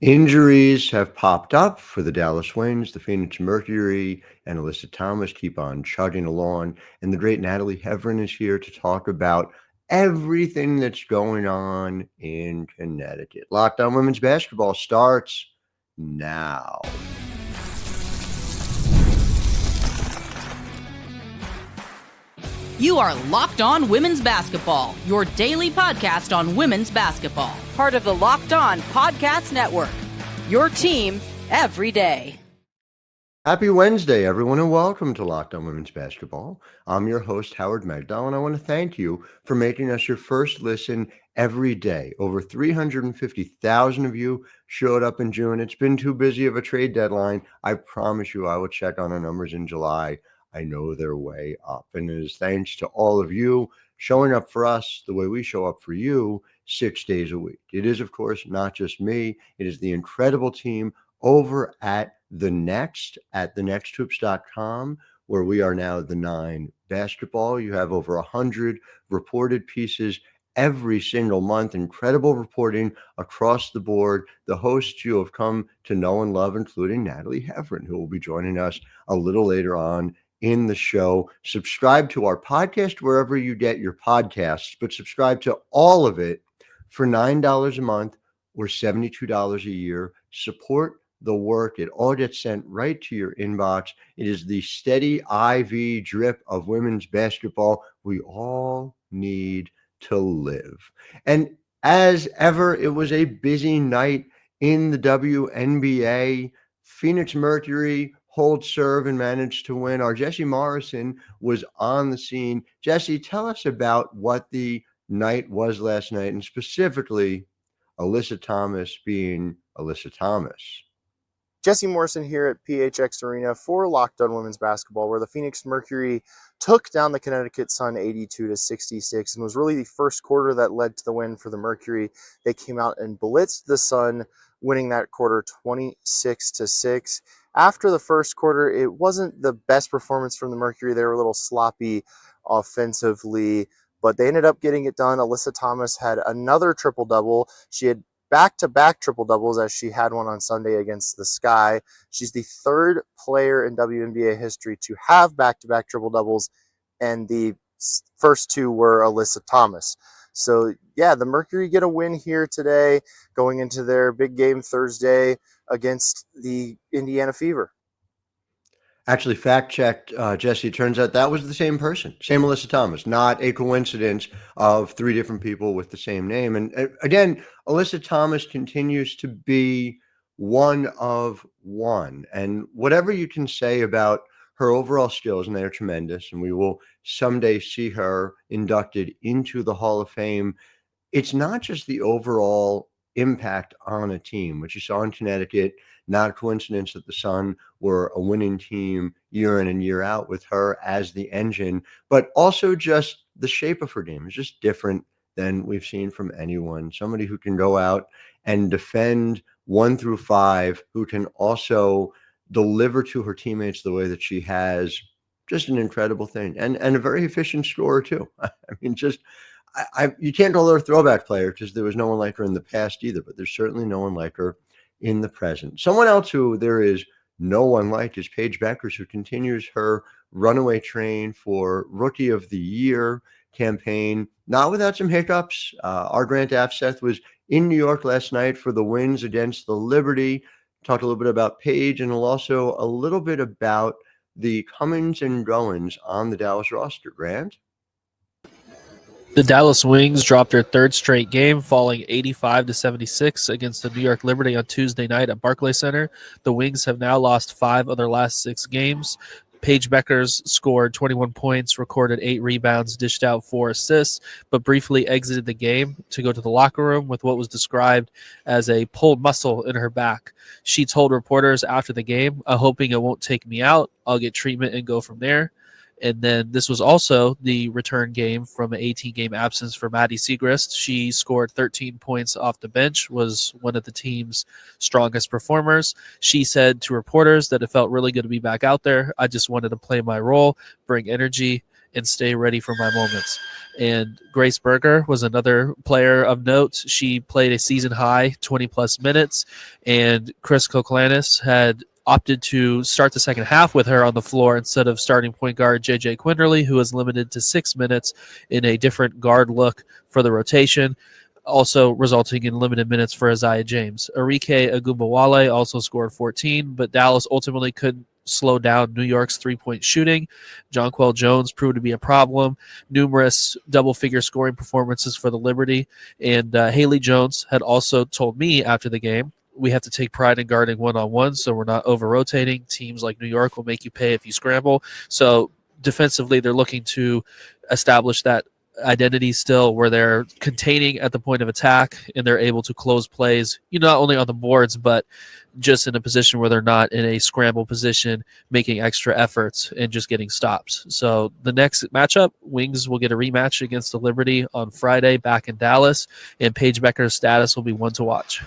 Injuries have popped up for the Dallas Wings. The Phoenix Mercury and Alyssa Thomas keep on chugging along. And the great Natalie Heavren is here to talk about everything that's going on in Connecticut. Locked On Women's Basketball starts now. You are Locked On Women's Basketball, your daily podcast on women's basketball. Part of the Locked On Podcast Network, your team every day. Happy Wednesday, everyone, and welcome to Locked On Women's Basketball. I'm your host, Howard Megdal, and I want to thank you for making us your first listen every day. Over 350,000 of you showed up in June. It's been too busy of a trade deadline. I promise you I will check on our numbers in July. I know they're way up, and it is thanks to all of you showing up for us the way we show up for you 6 days a week. It is, of course, not just me. It is the incredible team over at thenexthoops.com, where we are now the 9 basketball. You have over 100 reported pieces every single month. Incredible reporting across the board. The hosts you have come to know and love, including Natalie Heavren, who will be joining us a little later on in the show. Subscribe to our podcast wherever you get your podcasts, but subscribe to all of it for $9 a month or $72 a year. Support the work. It all gets sent right to your inbox. It is the steady IV drip of women's basketball we all need to live. And as ever, it was a busy night in the WNBA. Phoenix Mercury hold serve and managed to win. Our Jesse Morrison was on the scene. Jesse, tell us about what the night was last night, and specifically Alyssa Thomas being Alyssa Thomas. Jesse Morrison here at PHX Arena for Locked On Women's Basketball, where the Phoenix Mercury took down the Connecticut Sun 82-66, and was really the first quarter that led to the win for the Mercury. They came out and blitzed the Sun, winning that quarter 26-6. After the first quarter, it wasn't the best performance from the Mercury. They were a little sloppy offensively, but they ended up getting it done. Alyssa Thomas had another triple-double. She had back-to-back triple-doubles, as she had one on Sunday against the Sky. She's the third player in WNBA history to have back-to-back triple-doubles, and the first two were Alyssa Thomas. So, yeah, the Mercury get a win here today, going into their big game Thursday against the Indiana Fever. Actually, fact-checked, Jesse, it turns out that was the same person, same Alyssa Thomas, not a coincidence of 3 different people with the same name. And again, Alyssa Thomas continues to be one of one. And whatever you can say about her overall skills, and they are tremendous, and we will someday see her inducted into the Hall of Fame, it's not just the overall impact on a team, which you saw in Connecticut. Not a coincidence that the Sun were a winning team year in and year out with her as the engine, but also just the shape of her game is just different than we've seen from anyone. Somebody who can go out and defend 1 through 5, who can also deliver to her teammates the way that she has, just an incredible thing. And a very efficient scorer too. I mean, just you can't call her a throwback player because there was no one like her in the past either, but there's certainly no one like her in the present. Someone else who there is no one like is Paige Bueckers, who continues her runaway train for Rookie of the Year campaign, not without some hiccups. Our Grant Afseth was in New York last night for the wins against the Liberty. Talked a little bit about Paige, and also a little bit about the comings and goings on the Dallas roster. Grant? The Dallas Wings dropped their third straight game, falling 85-76 against the New York Liberty on Tuesday night at Barclays Center. The Wings have now lost 5 of their last 6 games. Paige Bueckers scored 21 points, recorded 8 rebounds, dished out 4 assists, but briefly exited the game to go to the locker room with what was described as a pulled muscle in her back. She told reporters after the game, "I'm hoping it won't take me out. I'll get treatment and go from there." And then this was also the return game from an 18-game absence for Maddie Siegrist. She scored 13 points off the bench, was one of the team's strongest performers. She said to reporters that it felt really good to be back out there. I just wanted to play my role, bring energy, and stay ready for my moments. And Grace Berger was another player of note. She played a season high 20-plus minutes, and Chris Koklanis had opted to start the second half with her on the floor instead of starting point guard J.J. Quinterly, who was limited to 6 minutes in a different guard look for the rotation, also resulting in limited minutes for Isaiah James. Arike Agumbawale also scored 14, but Dallas ultimately couldn't slow down New York's three-point shooting. Jonquel Jones proved to be a problem. Numerous double-figure scoring performances for the Liberty. And Haley Jones had also told me after the game, we have to take pride in guarding one-on-one, so we're not over-rotating. Teams like New York will make you pay if you scramble. So defensively, they're looking to establish that identity still where they're containing at the point of attack and they're able to close plays, not only on the boards, but just in a position where they're not in a scramble position, making extra efforts and just getting stops. So the next matchup, Wings will get a rematch against the Liberty on Friday back in Dallas, and Paige Bueckers' status will be one to watch.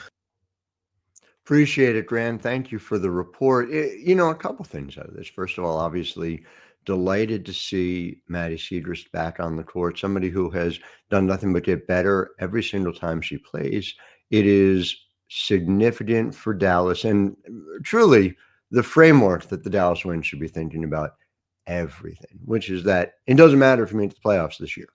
Appreciate it, Grant. Thank you for the report. A couple things out of this. First of all, obviously, delighted to see Maddie Cedrus back on the court, somebody who has done nothing but get better every single time she plays. It is significant for Dallas and truly the framework that the Dallas Wings should be thinking about everything, which is that it doesn't matter if you make the playoffs this year.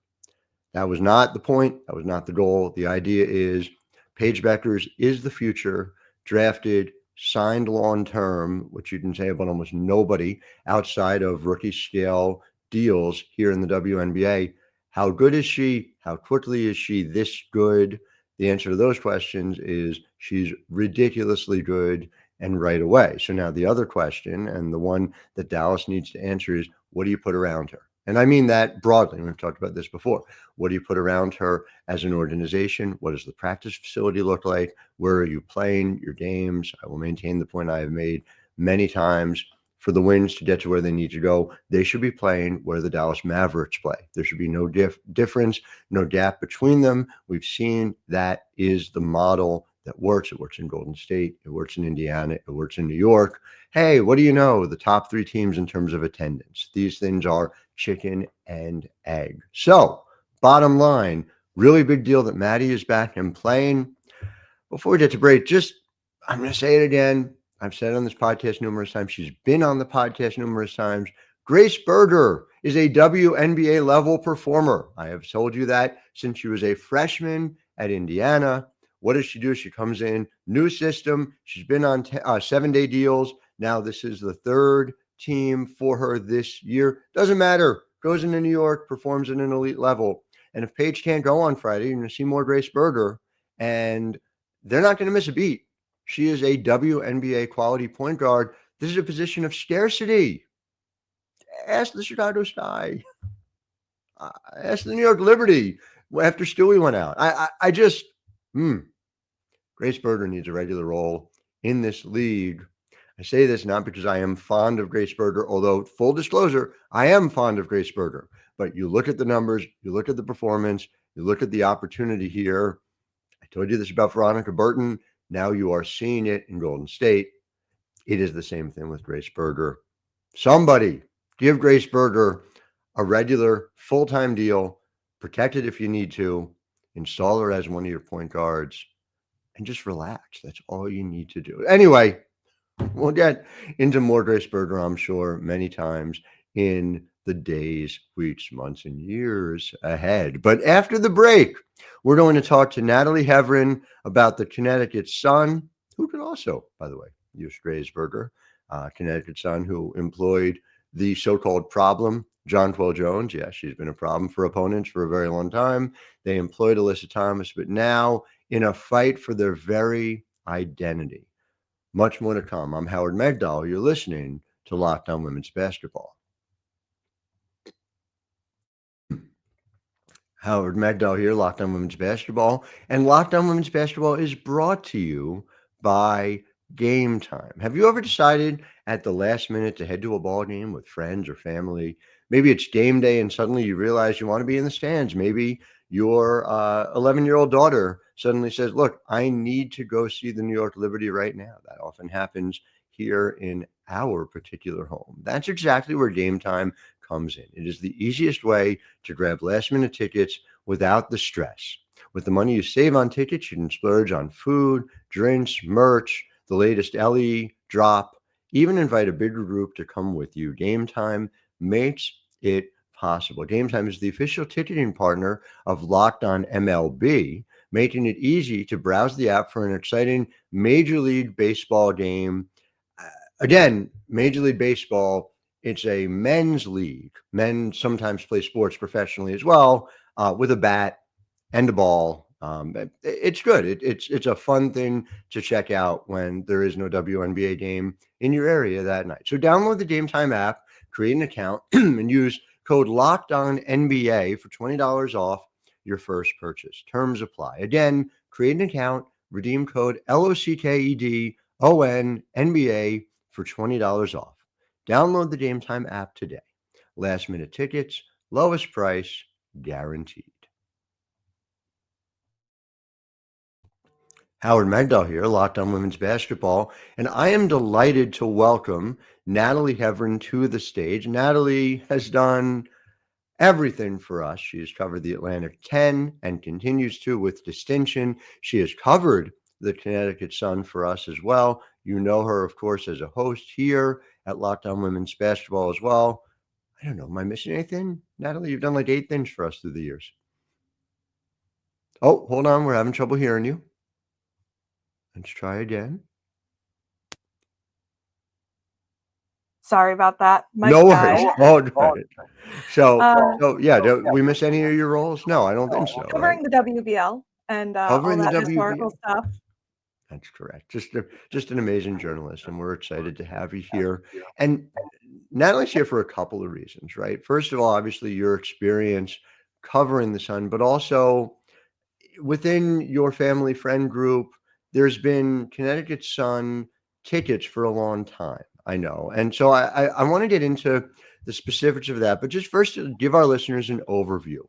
That was not the point. That was not the goal. The idea is Paige Bueckers is the future, drafted, signed long-term, which you can say about almost nobody outside of rookie scale deals here in the WNBA. How good is she? How quickly is she this good? The answer to those questions is she's ridiculously good and right away. So now the other question, and the one that Dallas needs to answer, is what do you put around her? And I mean that broadly. We've talked about this before. What do you put around her as an organization? What does the practice facility look like? Where are you playing your games? I will maintain the point I have made many times. For the Wings to get to where they need to go, they should be playing where the Dallas Mavericks play. There should be no difference, no gap between them. We've seen that is the model that works. It works in Golden State. It works in Indiana. It works in New York. Hey, what do you know? The top three teams in terms of attendance. These things are chicken and egg. So, bottom line, really big deal that Maddie is back and playing. Before we get to break, I'm going to say it again. I've said it on this podcast numerous times. She's been on the podcast numerous times. Grace Berger is a WNBA level performer. I have told you that since she was a freshman at Indiana. What does she do? She comes in, new system. She's been on 7-day deals. Now this is the third team for her this year. Doesn't matter. Goes into New York, performs at an elite level. And if Paige can't go on Friday, you're going to see more Grace Berger. And they're not going to miss a beat. She is a WNBA quality point guard. This is a position of scarcity. Ask the Chicago Sky. Ask the New York Liberty after Stewie went out. Grace Berger needs a regular role in this league. I say this not because I am fond of Grace Berger, although full disclosure, I am fond of Grace Berger. But you look at the numbers, you look at the performance, you look at the opportunity here. I told you this about Veronica Burton. Now you are seeing it in Golden State. It is the same thing with Grace Berger. Somebody give Grace Berger a regular full-time deal, protect it if you need to, install her as one of your point guards, and just relax. That's all you need to do. Anyway, we'll get into more Grace Berger, I'm sure, many times in the days, weeks, months, and years ahead. But after the break, we're going to talk to Natalie Heavren about the Connecticut Sun, who could also, by the way, use Grace Berger. Connecticut Sun, who employed the so-called problem, Jonquel Jones. Yeah, she's been a problem for opponents for a very long time. They employed Alyssa Thomas, but now in a fight for their very identity. Much more to come. I'm Howard Megdal. You're listening to Locked On Women's Basketball. Howard Megdal here, Locked On Women's Basketball. And Locked On Women's Basketball is brought to you by Game Time. Have you ever decided at the last minute to head to a ball game with friends or family? Maybe it's game day and suddenly you realize you want to be in the stands. Maybe your 11-year-old daughter suddenly says, look, I need to go see the New York Liberty right now. That often happens here in our particular home. That's exactly where Game Time comes in. It is the easiest way to grab last-minute tickets without the stress. With the money you save on tickets, you can splurge on food, drinks, merch, the latest LE drop, even invite a bigger group to come with you. Game Time makes it possible. Game Time is the official ticketing partner of Locked On MLB, making it easy to browse the app for an exciting Major League Baseball game. Again, Major League Baseball, it's a men's league. Men sometimes play sports professionally as well, with a bat and a ball. It's good. It's a fun thing to check out when there is no WNBA game in your area that night. So download the Game Time app, create an account, and use code LOCKEDONNBA for $20 off your first purchase. Terms apply. Again, create an account, redeem code LOCKEDONNBA for $20 off. Download the Game Time app today. Last minute tickets, lowest price, guaranteed. Howard Megdal here, Locked On Women's Basketball, and I am delighted to welcome Natalie Heavren to the stage. Natalie has done everything for us. She has covered the Atlantic 10 and continues to with distinction. She has covered the Connecticut Sun for us as well. You know her, of course, as a host here at Locked On Women's Basketball as well. I don't know, am I missing anything? Natalie, you've done like 8 things for us through the years. Oh, hold on, we're having trouble hearing you. Let's try again. Sorry about that. No worries. Oh, so yeah, did we miss any of your roles? No, I don't think so. Covering the WBL and all Covering the that WBL. historical stuff. That's correct. Just an amazing journalist, and we're excited to have you here. And Natalie's here for a couple of reasons, right? First of all, obviously your experience covering the Sun, but also within your family friend group, there's been Connecticut Sun tickets for a long time, I know. And so I want to get into the specifics of that, but just first to give our listeners an overview.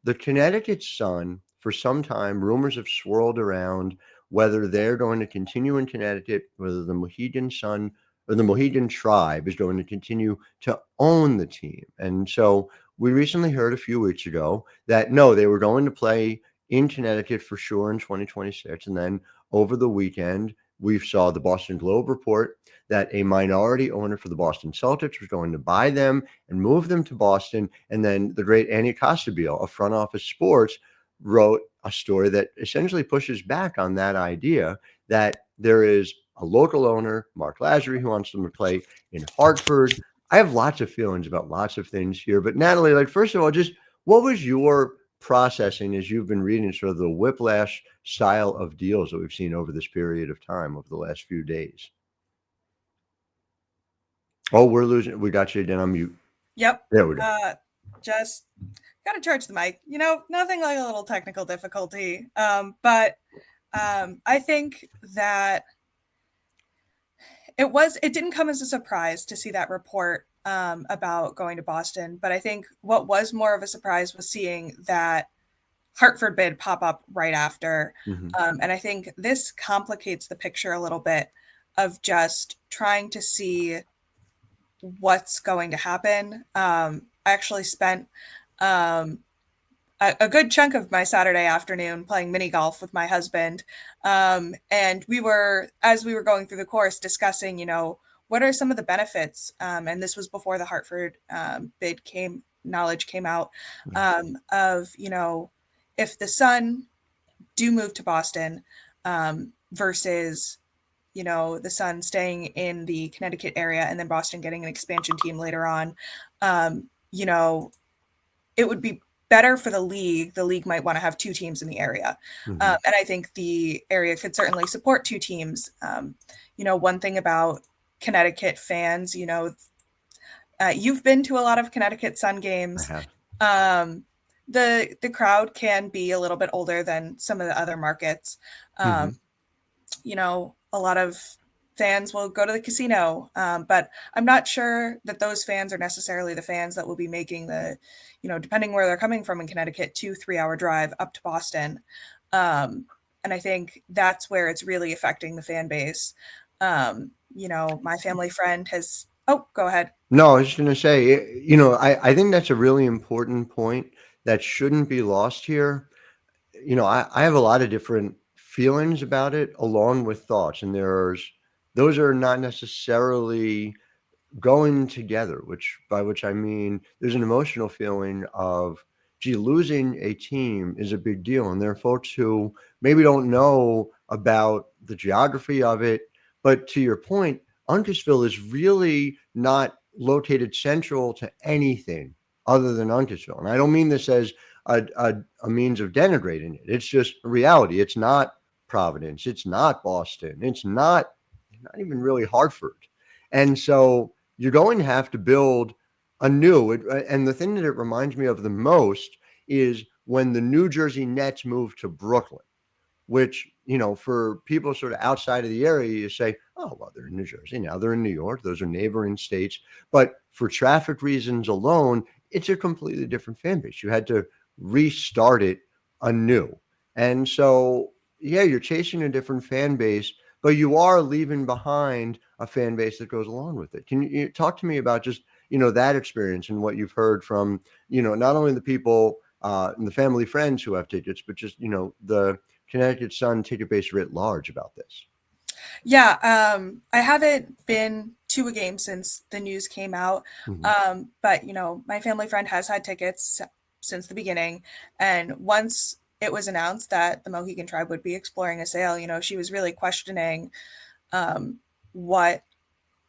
The Connecticut Sun, for some time, rumors have swirled around whether they're going to continue in Connecticut, whether the Mohegan Sun or the Mohegan tribe is going to continue to own the team. And so we recently heard a few weeks ago that no, they were going to play in Connecticut for sure in 2026. And then over the weekend, we saw the Boston Globe report that a minority owner for the Boston Celtics was going to buy them and move them to Boston. And then the great Annie Costabile of Front Office Sports wrote a story that essentially pushes back on that idea that there is a local owner, Mark Lazary, who wants them to play in Hartford. I have lots of feelings about lots of things here. But Natalie, like, first of all, just what was your processing as you've been reading sort of the whiplash style of deals that we've seen over this period of time over the last few days? Oh, we're losing. We got you again on mute. Yep. There we go. Just got to charge the mic. You know, nothing like a little technical difficulty. But I think that it didn't come as a surprise to see that report about going to Boston. But I think what was more of a surprise was seeing that Hartford bid pop up right after. And I think this complicates the picture a little bit of just trying to see what's going to happen. I actually spent a good chunk of my Saturday afternoon playing mini golf with my husband. And as we were going through the course, discussing, you know, what are some of the benefits? And this was before the Hartford knowledge came out, of, you know, if the Sun do move to Boston versus, you know, the Sun staying in the Connecticut area and then Boston getting an expansion team later on, you know, it would be better for the league. The league might want to have 2 teams in the area. And I think the area could certainly support 2 teams. You know, one thing about Connecticut fans, you know, you've been to a lot of Connecticut Sun games. The crowd can be a little bit older than some of the other markets. You know, a lot of fans will go to the casino, but I'm not sure that those fans are necessarily the fans that will be making the, you know, depending where they're coming from in Connecticut, 2-3 hour drive up to Boston. And I think that's where it's really affecting the fan base. You know, my family friend has Oh, go ahead. No, I was just going to say, I think that's a really important point that shouldn't be lost here. I have a lot of different feelings about it along with thoughts, and those are not necessarily going together, by which I mean there's an emotional feeling of, gee, losing a team is a big deal. And there are folks who maybe don't know about the geography of it. But to your point, Uncasville is really not located central to anything other than Uncasville. And I don't mean this as a means of denigrating it. It's just a reality. It's not Providence. It's not Boston. It's not even really Hartford. And so you're going to have to build anew. And the thing that it reminds me of the most is when the New Jersey Nets moved to Brooklyn, which, for people sort of outside of the area, you say, oh, well, they're in New Jersey. Now they're in New York. Those are neighboring states. But for traffic reasons alone, it's a completely different fan base. You had to restart it anew. And so, yeah, you're chasing a different fan base, but you are leaving behind a fan base that goes along with it. Can you talk to me about just, that experience and what you've heard from, not only the people and the family friends who have tickets, but just, the Connecticut Sun ticket base writ large about this? Yeah, I haven't been to a game since the news came out. But my family friend has had tickets since the beginning. And once it was announced that the Mohegan tribe would be exploring a sale, she was really questioning what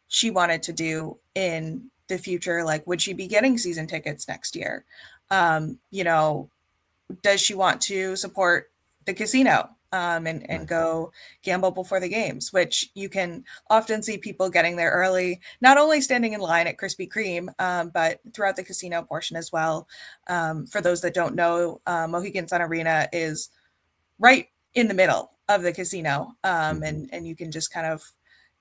she wanted to do in the future. Like, would she be getting season tickets next year? Does she want to support the casino and go gamble before the games, which you can often see people getting there early, not only standing in line at Krispy Kreme, but throughout the casino portion as well. For those that don't know, Mohegan Sun Arena is right in the middle of the casino, and you can just kind of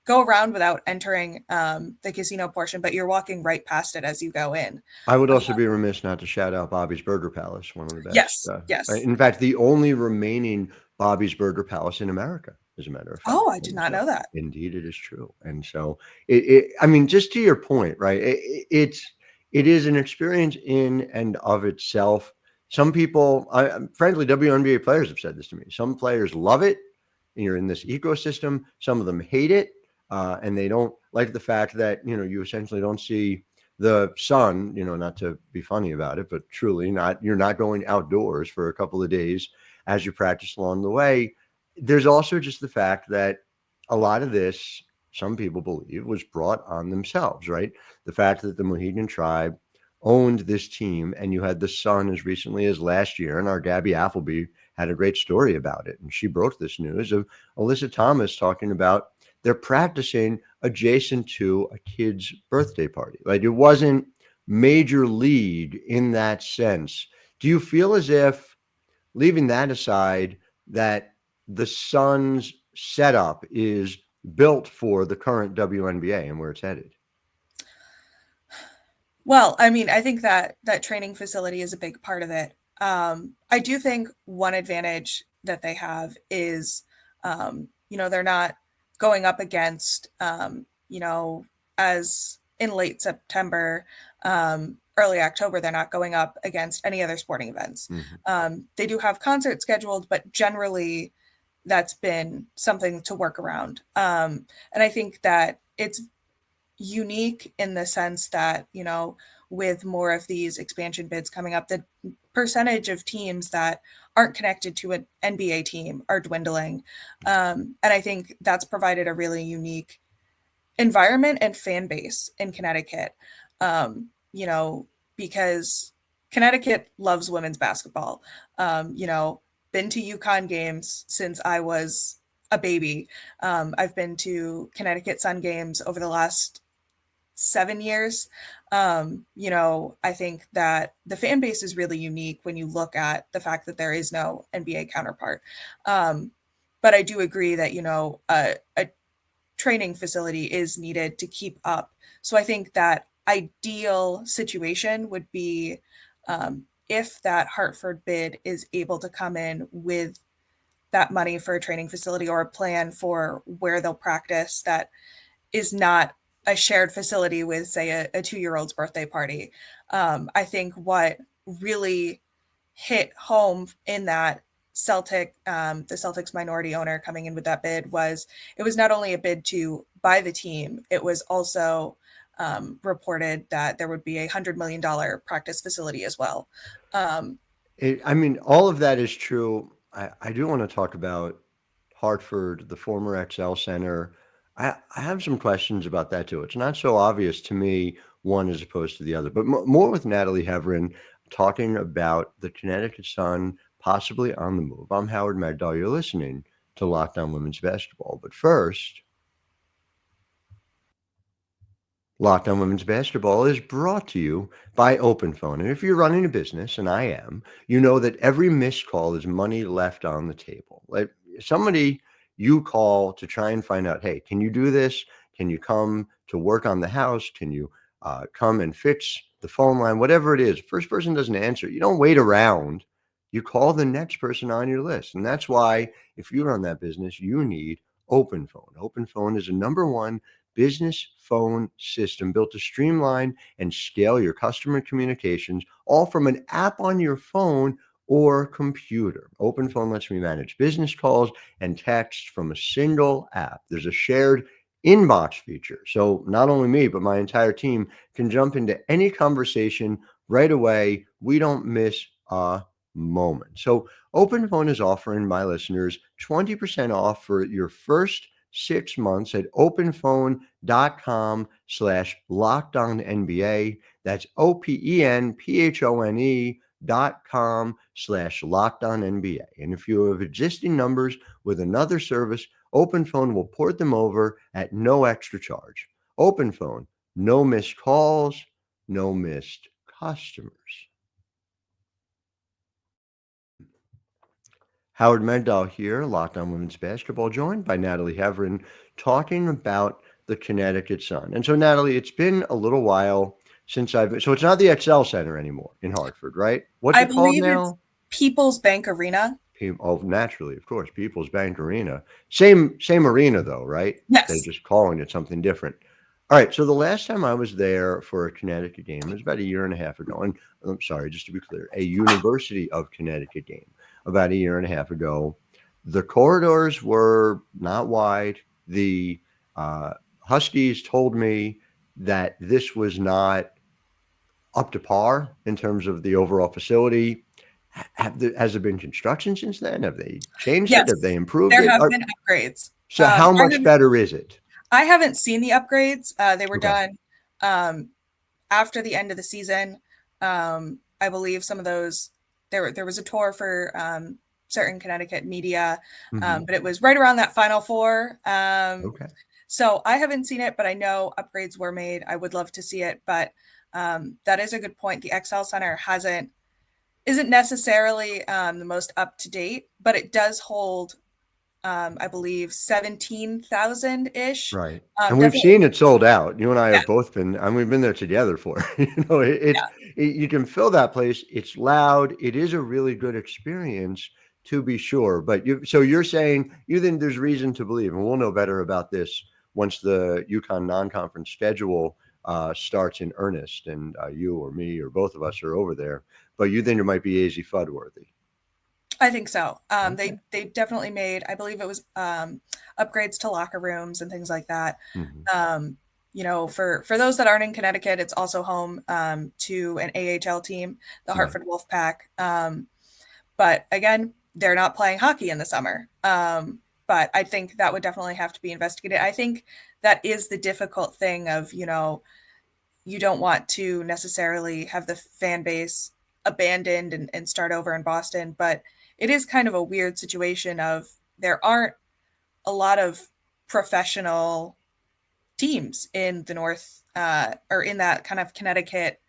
go around without entering the casino portion, but you're walking right past it as you go in. I would also be remiss not to shout out Bobby's Burger Palace, one of the best. Yes. In fact, the only remaining Bobby's Burger Palace in America, as a matter of fact. Oh, I did not know that. Indeed, it is true. And so, I mean, just to your point, right? It is an experience in and of itself. Some people, frankly, WNBA players have said this to me. Some players love it, and you're in this ecosystem. Some of them hate it, and they don't like the fact that you essentially don't see the sun. Not to be funny about it, but truly, you're not going outdoors for a couple of days as you practice along the way. There's also just the fact that a lot of this, some people believe, was brought on themselves, right? The fact that the Mohegan tribe owned this team, and you had the Sun as recently as last year, and our Gabby Appleby had a great story about it. And she broke this news of Alyssa Thomas talking about they're practicing adjacent to a kid's birthday party. Like, it wasn't major league in that sense. Do you feel as if, leaving that aside, that the Suns setup is built for the current WNBA and where it's headed? Well, I mean, I think that training facility is a big part of it. I do think one advantage that they have is, they're not going up against, as in late September, early October, they're not going up against any other sporting events. They do have concerts scheduled, but generally that's been something to work around. And I think that it's unique in the sense that, with more of these expansion bids coming up, the percentage of teams that aren't connected to an NBA team are dwindling. And I think that's provided a really unique environment and fan base in Connecticut, because Connecticut loves women's basketball. Been to UConn games since I was a baby. I've been to Connecticut Sun games over the last 7 years. I think that the fan base is really unique when you look at the fact that there is no NBA counterpart. But I do agree that, a training facility is needed to keep up. So I think that ideal situation would be if that Hartford bid is able to come in with that money for a training facility or a plan for where they'll practice that is not a shared facility with, say, a 2-year-old's birthday party. I think what really hit home in that the Celtics minority owner coming in with that bid was, it was not only a bid to buy the team, it was also reported that there would be $100 million practice facility as well. I mean, all of that is true. I do want to talk about Hartford, the former XL Center. I have some questions about that too. It's not so obvious to me, one as opposed to the other, but more with Natalie Heavren talking about the Connecticut Sun possibly on the move. I'm Howard Megdal. You're listening to Locked On Women's Basketball. But first, Locked On Women's Basketball is brought to you by OpenPhone. And if you're running a business, and I am, you know that every missed call is money left on the table. Like somebody you call to try and find out, hey, can you do this? Can you come to work on the house? Can you come and fix the phone line? Whatever it is, first person doesn't answer. You don't wait around. You call the next person on your list. And that's why if you run that business, you need OpenPhone. OpenPhone is a #1 business phone system built to streamline and scale your customer communications, all from an app on your phone or computer. OpenPhone lets me manage business calls and texts from a single app. There's a shared inbox feature. So not only me, but my entire team can jump into any conversation right away. We don't miss a moment. So OpenPhone is offering my listeners 20% off for your first 6 months at openphone.com/lockedonnba. That's openphone.com/lockedonnba. And if you have existing numbers with another service, OpenPhone will port them over at no extra charge. OpenPhone, no missed calls, no missed customers. Howard Megdal here, Locked On Women's Basketball, joined by Natalie Heavren, talking about the Connecticut Sun. And so, Natalie, it's been a little while since so it's not the XL Center anymore in Hartford, right? What's it called now? It's People's Bank Arena. Oh, naturally, of course, People's Bank Arena. Same arena, though, right? Yes. They're just calling it something different. All right, so the last time I was there for a Connecticut game, it was about a year and a half ago. And I'm sorry, just to be clear, a University of Connecticut game about a year and a half ago. The corridors were not wide. The Huskies told me that this was not up to par in terms of the overall facility. Has there been construction since then? Have they changed it? Have they improved it? There have been upgrades. So how much better is it? I haven't seen the upgrades. They were done after the end of the season. I believe some of those, there was a tour for certain Connecticut media, but it was right around that Final Four. So I haven't seen it, but I know upgrades were made. I would love to see it, but that is a good point. The XL Center isn't necessarily the most up to date, but it does hold, I believe, 17,000-ish. Right. And we've seen it sold out. You and I have both been, and we've been there together for, you can fill that place. It's loud. It is a really good experience, to be sure. But so you're saying you think there's reason to believe, and we'll know better about this once the UConn non-conference schedule starts in earnest, and you or me or both of us are over there. But you think it might be AZ Fudd worthy? I think so. They definitely made, I believe it was upgrades to locker rooms and things like that. For those that aren't in Connecticut, it's also home to an AHL team, the Hartford Wolfpack. But again, they're not playing hockey in the summer. But I think that would definitely have to be investigated. I think that is the difficult thing of, you don't want to necessarily have the fan base abandoned and start over in Boston, but it is kind of a weird situation of there aren't a lot of professional teams in the North or in that kind of Connecticut,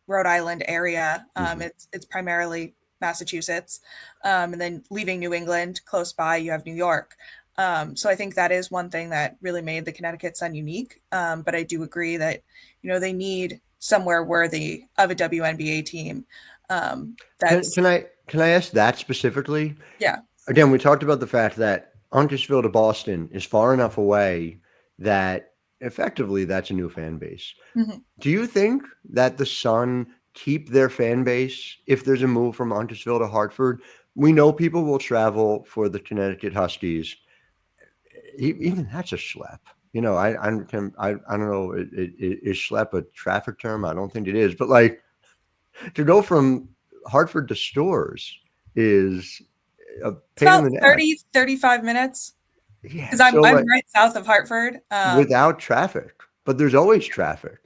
Rhode Island area. It's primarily Massachusetts, and then leaving New England close by, you have New York. So I think that is one thing that really made the Connecticut Sun unique. But I do agree that, they need somewhere worthy of a WNBA team. Can I ask that specifically? Yeah. Again, we talked about the fact that Uncasville to Boston is far enough away that effectively that's a new fan base. Mhm. Do you think that the Sun keep their fan base if there's a move from Uncasville to Hartford? We know people will travel for the Connecticut Huskies. Even that's a schlep. I don't know. Is schlep a traffic term? I don't think it is. But like to go from Hartford to Stores is a It's pain in about the neck. 30, 35 minutes Yeah. because I'm So like right south of Hartford. without traffic, but there's always traffic.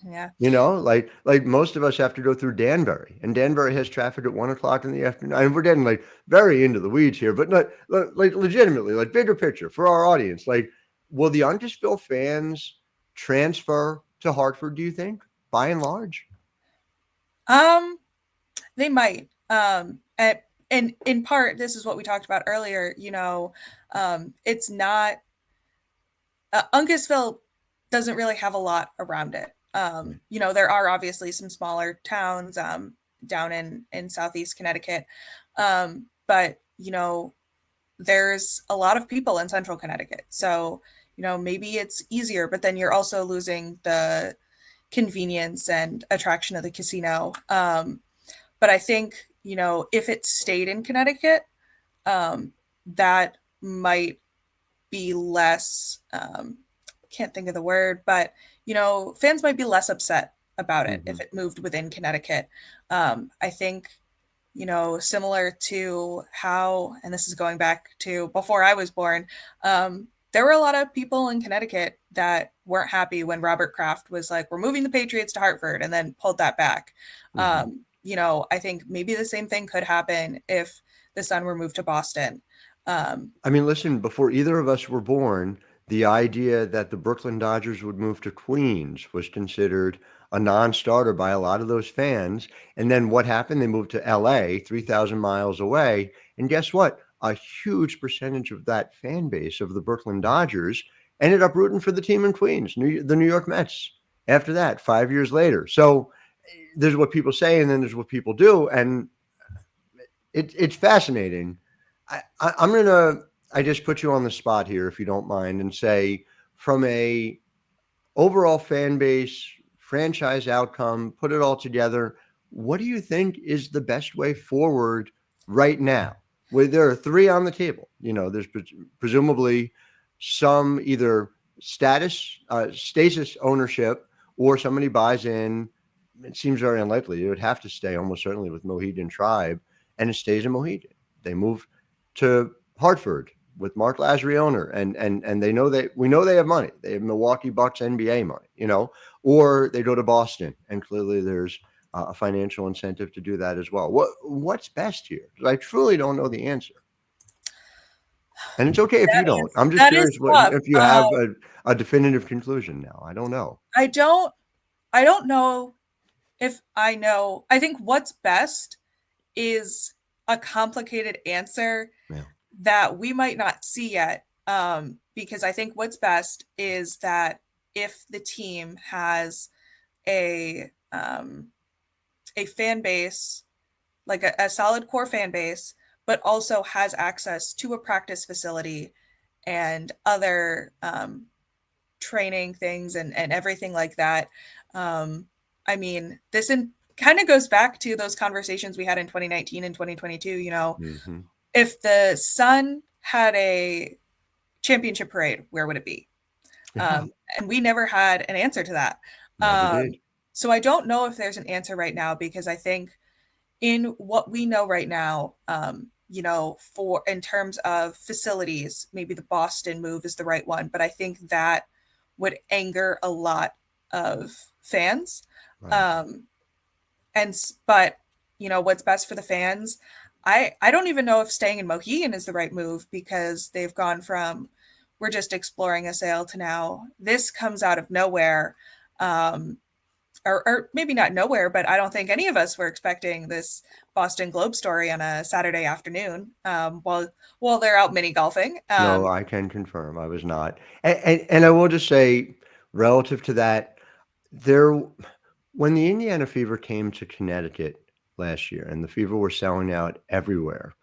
Yeah. Like most of us have to go through Danbury, and Danbury has traffic at 1 o'clock in the afternoon. And we're getting like very into the weeds here, but not like legitimately, like bigger picture for our audience. Like, will the Uncasville fans transfer to Hartford? Do you think, by and large? They might. And in part, this is what we talked about earlier. It's not Uncasville doesn't really have a lot around it. There are obviously some smaller towns down in Southeast Connecticut, but there's a lot of people in Central Connecticut. So maybe it's easier, but then you're also losing the convenience and attraction of the casino. But I think, if it stayed in Connecticut, that might be less, can't think of the word, but, fans might be less upset about it if it moved within Connecticut. I think, similar to how, and this is going back to before I was born, there were a lot of people in Connecticut that weren't happy when Robert Kraft was like, we're moving the Patriots to Hartford, and then pulled that back. I think maybe the same thing could happen if the Sun were moved to Boston. I mean, listen, before either of us were born, the idea that the Brooklyn Dodgers would move to Queens was considered a non-starter by a lot of those fans. And then what happened? They moved to LA, 3,000 miles away. And guess what? A huge percentage of that fan base of the Brooklyn Dodgers ended up rooting for the team in Queens, the New York Mets, after that, 5 years later. So there's what people say, and then there's what people do. And it's fascinating. I just put you on the spot here, if you don't mind, and say, from a overall fan base, franchise outcome, put it all together, what do you think is the best way forward right now? Where there are three on the table, there's presumably some either stasis ownership, or somebody buys in. It seems very unlikely. It would have to stay almost certainly with Mohegan Tribe, and it stays in Mohegan. They move to Hartford with Mark Lazary owner, and we know they have money. They have Milwaukee Bucks NBA money, or they go to Boston, and clearly there's a financial incentive to do that as well. What's best here? Because I truly don't know the answer. And it's okay if you don't. I'm just curious if you have a definitive conclusion now. I don't know. I don't know if I know. I think what's best is a complicated answer that we might not see yet. Because I think what's best is that if the team has a fan base, like a solid core fan base, but also has access to a practice facility and other training things and everything like that. I mean, this kind of goes back to those conversations we had in 2019 and 2022. If the Sun had a championship parade, where would it be? And we never had an answer to that. So I don't know if there's an answer right now, because I think in what we know right now, in terms of facilities, maybe the Boston move is the right one, but I think that would anger a lot of fans. But what's best for the fans, I don't even know if staying in Mohegan is the right move, because they've gone from, we're just exploring a sale, to now this comes out of nowhere. Or maybe not nowhere, but I don't think any of us were expecting this Boston Globe story on a Saturday afternoon while they're out mini golfing. No, I can confirm I was not. And I will just say, relative to that, when the Indiana Fever came to Connecticut last year and the Fever were selling out everywhere,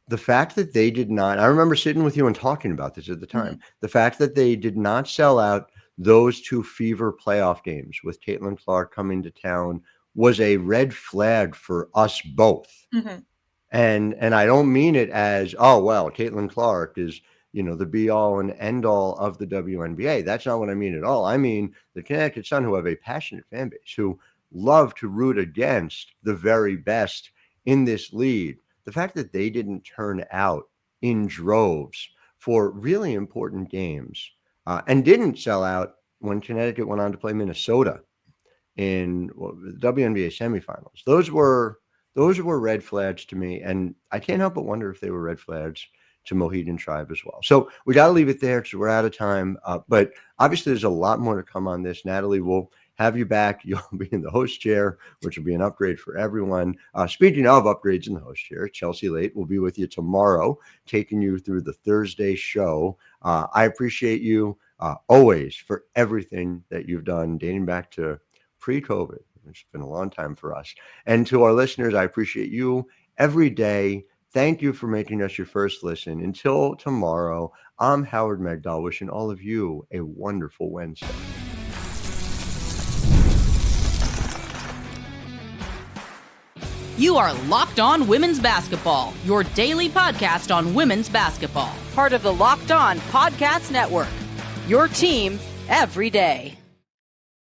the fact that they did not, I remember sitting with you and talking about this at the time, the fact that they did not sell out those two fever playoff games with Caitlin Clark coming to town was a red flag for us both. Mm-hmm. And I don't mean it as, oh, well, Caitlin Clark is, the be all and end all of the WNBA. That's not what I mean at all. I mean the Connecticut Sun, who have a passionate fan base, who love to root against the very best in this league. The fact that they didn't turn out in droves for really important games and didn't sell out when Connecticut went on to play Minnesota in the WNBA semifinals. Those were red flags to me, and I can't help but wonder if they were red flags to Mohegan Tribe as well. So we got to leave it there because we're out of time. But obviously, there's a lot more to come on this. Natalie, we'll have you back. You'll be in the host chair, which will be an upgrade for everyone. Speaking of upgrades in the host chair, Chelsea Late will be with you tomorrow, taking you through the Thursday show. I appreciate you always for everything that you've done, dating back to pre-COVID. It's been a long time for us. And to our listeners, I appreciate you every day. Thank you for making us your first listen. Until tomorrow, I'm Howard Megdal, wishing all of you a wonderful Wednesday. You are Locked On Women's Basketball, your daily podcast on women's basketball. Part of the Locked On Podcast Network, your team every day.